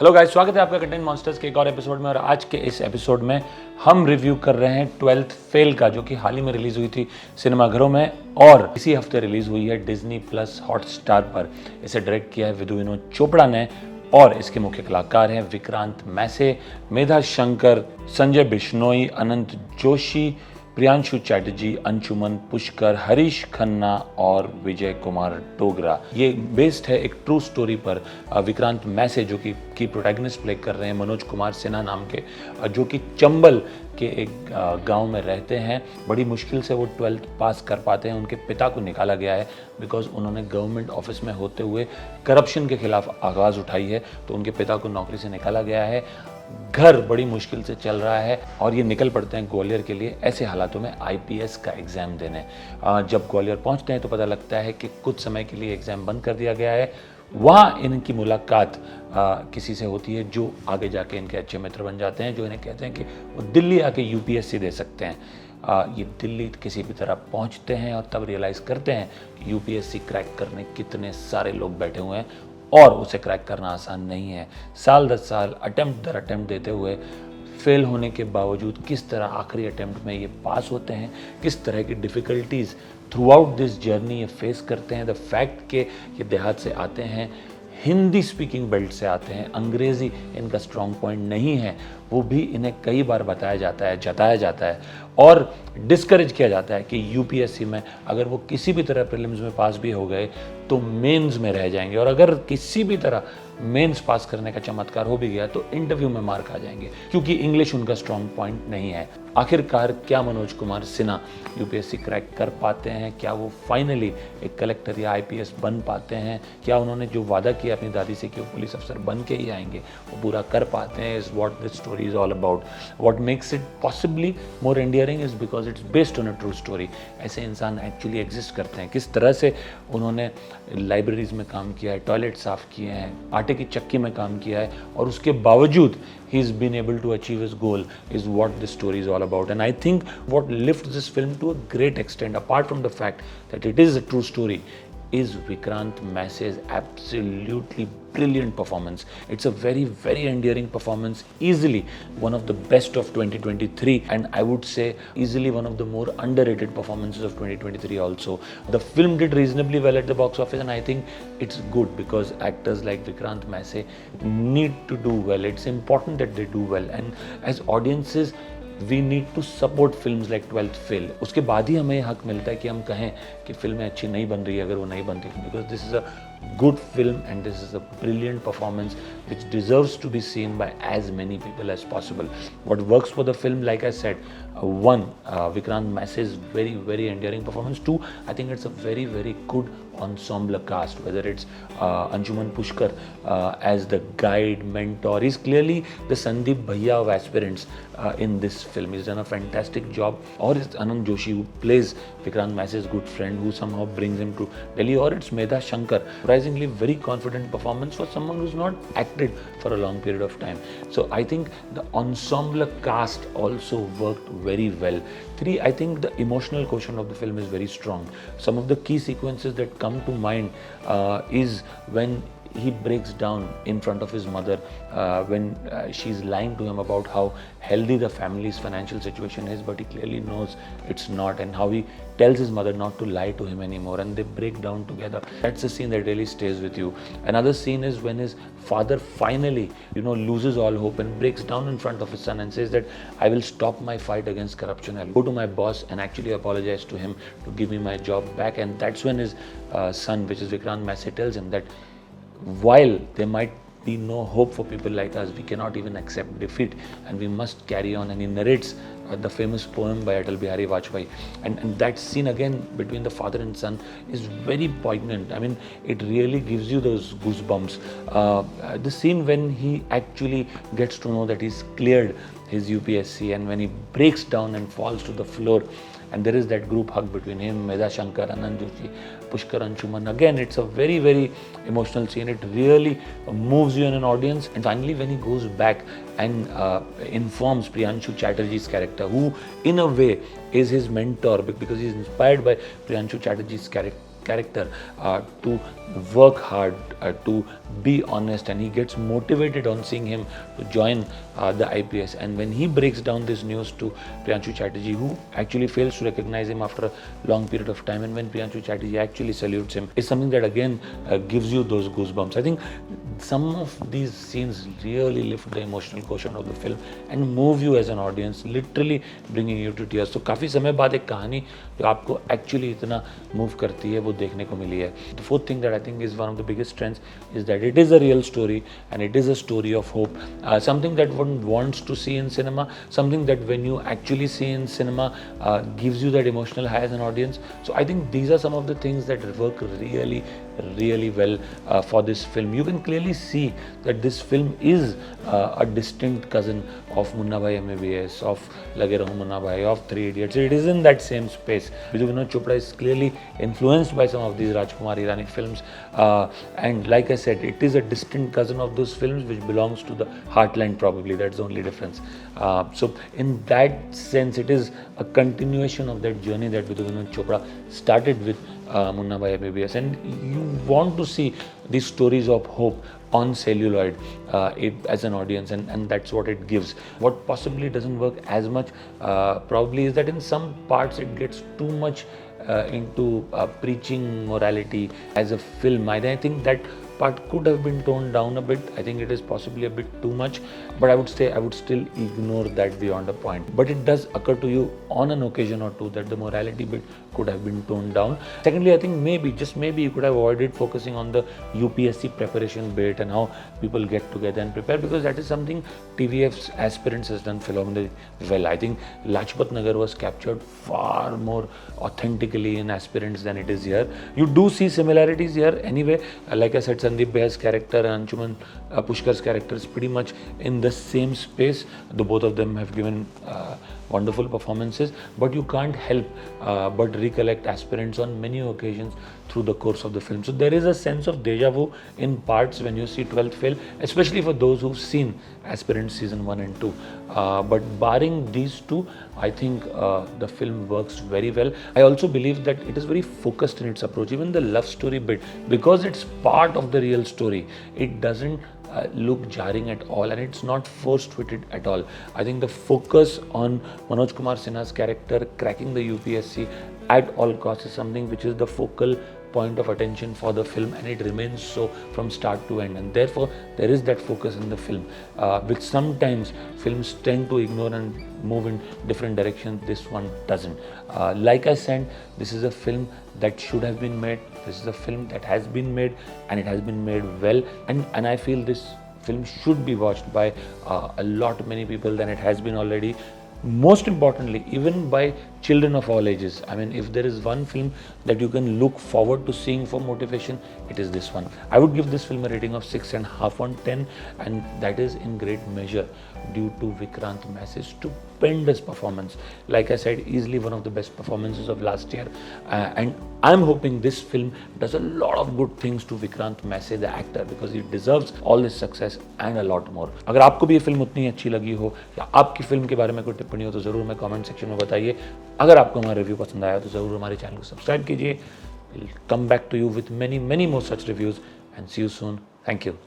Hello guys, स्वागत है आपका कंटेंट मॉन्स्टर्स के एक और एपिसोड में। और आज के इस एपिसोड में हम रिव्यू कर रहे हैं 12th फेल का, जो कि हाल ही में रिलीज हुई थी सिनेमाघरों में और इसी हफ्ते रिलीज हुई है डिज्नी प्लस हॉटस्टार पर। इसे डायरेक्ट किया है विधु विनोद चोपड़ा ने और इसके मुख्य कलाकार हैं विक्रांत मैसे, मेधा शंकर, संजय बिश्नोई, अनंत जोशी, प्रियांशु चैटर्जी, अंशुमन पुष्कर, हरीश खन्ना और विजय कुमार डोगरा। ये बेस्ड है एक ट्रू स्टोरी पर। विक्रांत मैसे जो कि प्रोटैगनिस्ट प्ले कर रहे हैं मनोज कुमार सिन्हा नाम के, जो कि चंबल के एक गांव में रहते हैं। बड़ी मुश्किल से वो 12th पास कर पाते हैं। उनके पिता को निकाला गया है बिकॉज उन्होंने गवर्नमेंट ऑफिस में होते हुए करप्शन के खिलाफ आवाज़ उठाई है, तो उनके पिता को नौकरी से निकाला गया है। घर बड़ी मुश्किल से चल रहा है और ये निकल पड़ते हैं ग्वालियर के लिए ऐसे हालातों में आईपीएस का एग्ज़ाम देने। जब ग्वालियर पहुंचते हैं तो पता लगता है कि कुछ समय के लिए एग्ज़ाम बंद कर दिया गया है। वहाँ इनकी मुलाकात किसी से होती है जो आगे जाके इनके अच्छे मित्र बन जाते हैं, जो इन्हें कहते हैं कि वो दिल्ली आके यूपीएससी दे सकते हैं। ये दिल्ली किसी भी तरह पहुँचते हैं और तब रियलाइज़ करते हैं कि यूपीएससी क्रैक करने कितने सारे लोग बैठे हुए हैं और उसे क्रैक करना आसान नहीं है। साल 10 साल अटेम्प्ट दर अटेम्प्ट देते हुए फेल होने के बावजूद किस तरह आखिरी अटेम्प्ट में ये पास होते हैं, किस तरह की difficulties through out this journey ये फेस करते हैं। द फैक्ट के ये देहात से आते हैं, हिंदी स्पीकिंग बेल्ट से आते हैं, अंग्रेज़ी इनका स्ट्रॉन्ग पॉइंट नहीं है, वो भी इन्हें कई बार बताया जाता है, जताया जाता है और डिस्करेज किया जाता है कि यूपीएससी में अगर वो किसी भी तरह प्रीलिम्स में पास भी हो गए तो मेंस में रह जाएंगे, और अगर किसी भी तरह मेंस पास करने का चमत्कार हो भी गया तो इंटरव्यू में मार्क आ जाएंगे क्योंकि इंग्लिश उनका स्ट्रॉन्ग पॉइंट नहीं है। आखिरकार क्या मनोज कुमार सिन्हा यूपीएससी क्रैक कर पाते हैं? क्या वो फाइनली एक कलेक्टर या आईपीएस बन पाते हैं? क्या उन्होंने जो वादा किया अपनी दादी से कि वो पुलिस अफसर बन के ही आएंगे वो पूरा कर पाते हैं? Is what this story is all about. What makes it possibly more endearing is because it's based on a true story. ऐसे इंसान एक्चुअली एग्जिस्ट करते हैं। किस तरह से उन्होंने लाइब्रेरीज में काम किया है, टॉयलेट साफ किए हैं, आटे की चक्की में काम किया है और उसके बावजूद he's been able to achieve his goal is what this story is all about. And I think what lifts this film to a great extent, apart from the fact that it is a true story, is Vikrant Massey's absolutely brilliant performance. It's a very, very endearing performance, easily one of the best of 2023, and I would say easily one of the more underrated performances of 2023 also. The film did reasonably well at the box office, and I think it's good because actors like Vikrant Massey need to do well. It's important that they do well, and as audiences we need to support films like 12th fail. उसके बाद ही हमें हक मिलता है कि हम कहें कि फिल्में अच्छी नहीं बन रही है अगर वो नहीं बनती, because this is a good film and this is a brilliant performance which deserves to be seen by as many people as possible. What works for the film, like I said, one, Vikrant Massey's very, very endearing performance. Two, I think it's a very, very good ensemble cast, whether it's Anshuman Pushkar as the guide, mentor. He's clearly the Sandeep Bhaiya of aspirants in this film. He's done a fantastic job. Or it's Anand Joshi who plays Vikrant Massey's good friend who somehow brings him to Delhi. Or it's Medha Shankar, surprisingly very confident performance for someone who's not acted for a long period of time. So I think the ensemble cast also worked very well. Three, I think the emotional quotient of the film is very strong. Some of the key sequences that come to mind is when he breaks down in front of his mother when she's lying to him about how healthy the family's financial situation is, but he clearly knows it's not, and how he tells his mother not to lie to him anymore, and they break down together. That's a scene that really stays with you. Another scene is when his father finally, loses all hope and breaks down in front of his son and says that I will stop my fight against corruption. I'll go to my boss and actually apologize to him to give me my job back. And that's when his son, which is Vikrant Massey, tells him that while there might be no hope for people like us, we cannot even accept defeat and we must carry on. And he narrates the famous poem by Atal Bihari Vajpayee, and that scene again between the father and son is very poignant. I mean, it really gives you those goosebumps. The scene when he actually gets to know that he's cleared his UPSC and when he breaks down and falls to the floor, and there is that group hug between him, Medha Shankar, Anand Joshi, Pushkar, Anshuman. Again, it's a very, very emotional scene. It really moves you in an audience. And finally, when he goes back and informs Priyanshu Chatterjee's character, who in a way is his mentor because he's inspired by Priyanshu Chatterjee's character to work hard, to be honest, and he gets motivated on seeing him to join the IPS. And when he breaks down this news to Priyanshu Chatterjee, who actually fails to recognize him after a long period of time, and when Priyanshu Chatterjee actually salutes him, is something that again gives you those goosebumps. I think some of these scenes really lift the emotional quotient of the film and move you as an audience, literally bringing you to tears. तो काफ़ी समय बाद एक कहानी जो आपको actually इतना move करती है वो देखने को मिली है. The fourth thing that I think is one of the biggest strengths is that it is a real story and it is a story of hope. Something that one wants to see in cinema, something that when you actually see in cinema gives you that emotional high as an audience. So I think these are some of the things that work really well for this film. You can clearly see that this film is a distant cousin of Munna Bhai MBBS, of Lage Raho Munna Bhai, of Three Idiots. It is in that same space. Vidhu Vinod Chopra is clearly influenced by some of these Rajkumar Irani films, and like I said, it is a distant cousin of those films which belongs to the heartland probably. That's the only difference. So in that sense, it is a continuation of that journey that Vidhu Vinod Chopra started with Munna Bhai MBBS, and you want to see these stories of hope on celluloid as an audience, and that's what it gives. What possibly doesn't work as much probably is that in some parts it gets too much into preaching morality as a film. I think that part could have been toned down a bit. I think it is possibly a bit too much, but I would say I would still ignore that beyond a point. But it does occur to you on an occasion or two that the morality bit could have been toned down. Secondly, I think maybe, just maybe, you could have avoided focusing on the UPSC preparation bit and how people get together and prepare, because that is something TVF's aspirants has done phenomenally well. I think Lajpat Nagar was captured far more authentically in aspirants than it is here. You do see similarities here anyway. Like I said, Sandeep Bhai's character and Anshuman Pushkar's character is pretty much in the same space. The both of them have given wonderful performances, but you can't help but recollect aspirants on many occasions through the course of the film. So there is a sense of deja vu in parts when you see 12th Fail, especially for those who've seen Aspirants season 1 and 2. But barring these two, I think the film works very well. I also believe that it is very focused in its approach. Even the love story bit, because it's part of the real story, it doesn't look jarring at all, and it's not force-fitted at all. I think the focus on Manoj Kumar Sinha's character cracking the UPSC at all costs is something which is the focal point of attention for the film, and it remains so from start to end, and therefore there is that focus in the film, which sometimes films tend to ignore and move in different directions. This one doesn't. Like I said, this is a film that should have been made. This is a film that has been made, and it has been made well, and I feel this film should be watched by a lot many people than it has been already. Most importantly, even by children of all ages. I mean, if there is one film that you can look forward to seeing for motivation, it is this one. I would give this film a rating of 6.5 on 10, and that is in great measure due to Vikrant Massey's stupendous performance. Like I said, easily one of the best performances of last year, and I'm hoping this film does a lot of good things to Vikrant Massey, the actor, because he deserves all this success and a lot more. अगर आपको भी ये film उतनी अच्छी लगी हो या आपकी फिल्म के बारे में कोई टिप्पणी हो तो ज़रूर हमें कमेंट सेक्शन में बताइए. अगर आपको हमारा रिव्यू पसंद आया तो ज़रूर हमारे चैनल को सब्सक्राइब कीजिए. We'll come back to you with many more such reviews and see you soon. Thank you.